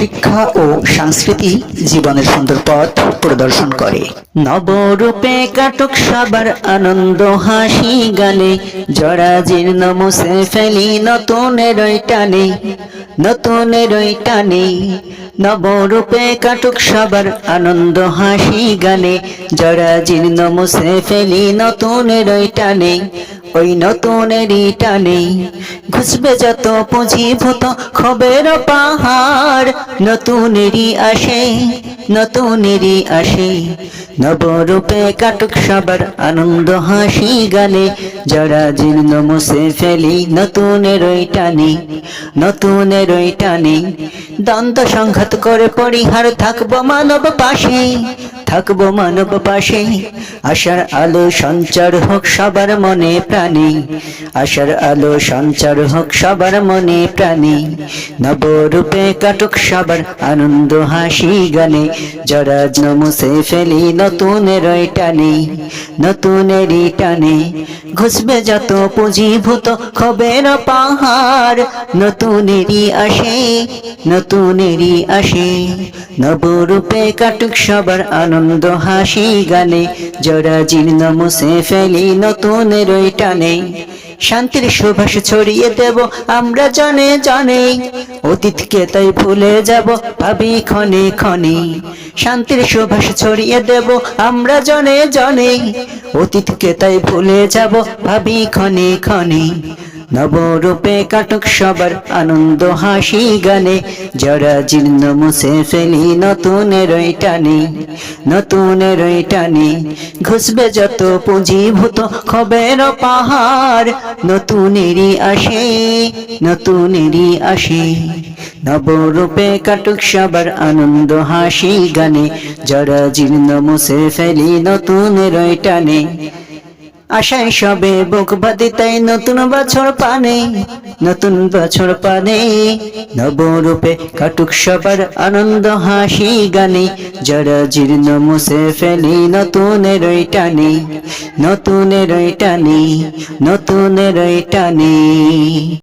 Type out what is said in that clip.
শিক্ষা ও সংস্কৃতি জীবনের সুন্দর পথ প্রদর্শন করে। নবরূপে কাটুক সবার আনন্দ হাসি গানে, জরা জীর্ণ মুছে ফেলি নতুনের টানে, নতুনের টানে। নবরূপে কাটুক সবার আনন্দ হাসি গানে, জরা জীর্ণ মুছে ফেলি নতুনের টানে, ওই নতুনেরই টানে। ঘুষবে যত পুঁজিভূত খবের পাহাড়, নতুনেরই আসে, নতুনেরই আসে। নবরূপে কাটুক সবার আনন্দ হাসি গানে, জরা জীর্ণ মুছে ফেলি নতুনের টানে, নতুনের টানে। দ্বন্দ্ব সংঘাত করে পরিহার থাকবো মানব পাশে, থাকবো মানব পাশে। আশার আলো সঞ্চার হোক সবার মনে প্রাণে, আশার আলো সঞ্চার হোক সবার মনে প্রাণে। নবরূপে কাটুক সবার আনন্দ হাসি গানে, জরা জীর্ণ মুছে ফেলি নতুনের টানে, নতুনেরই টানে। ঘুষবে যত পুঁজিভূত খবের পাহাড়, নতুনেরই আসে, নতুনেরই আসে। নবরূপে কাটুক সবার আনন্দ হাসি গানে, জরা জীর্ণ মুছে ফেলি নতুনের টানে। শান্তির সুবাস ছড়িয়ে দেব আমরা জনে জনে, অতীতকে তাই ভুলে যাব ভাবি ক্ষণে ক্ষণে। শান্তির সুবাস ছড়িয়ে দেব আমরা জনে জনে, অতীতকে তাই ভুলে যাব ভাবি ক্ষণে ক্ষণে। নবরূপে কাটুক সবার আনন্দ হাসি গানে, জরা জীর্ণ মুছে ফেলি নতুনের টানে, নতুনের টানে। ঘুষবে যত পুঁজিভূত খবের পাহাড়, নতুনেরই আসে, নতুনেরই আসে। নবরূপে কাটুক সবার আনন্দ হাসি গানে, জরা জীর্ণ মুছে ফেলি নতুনের টানে। আশায় সবে বুক বাঁধি তাই নতুন বছর পানে, নতুন বছর পানে। নবরূপে কাটুক সবার আনন্দ হাসি গানে, জরা জীর্ণ মুছে ফেলি নতুনের টানে, নতুনের টানে, নতুনের টানে।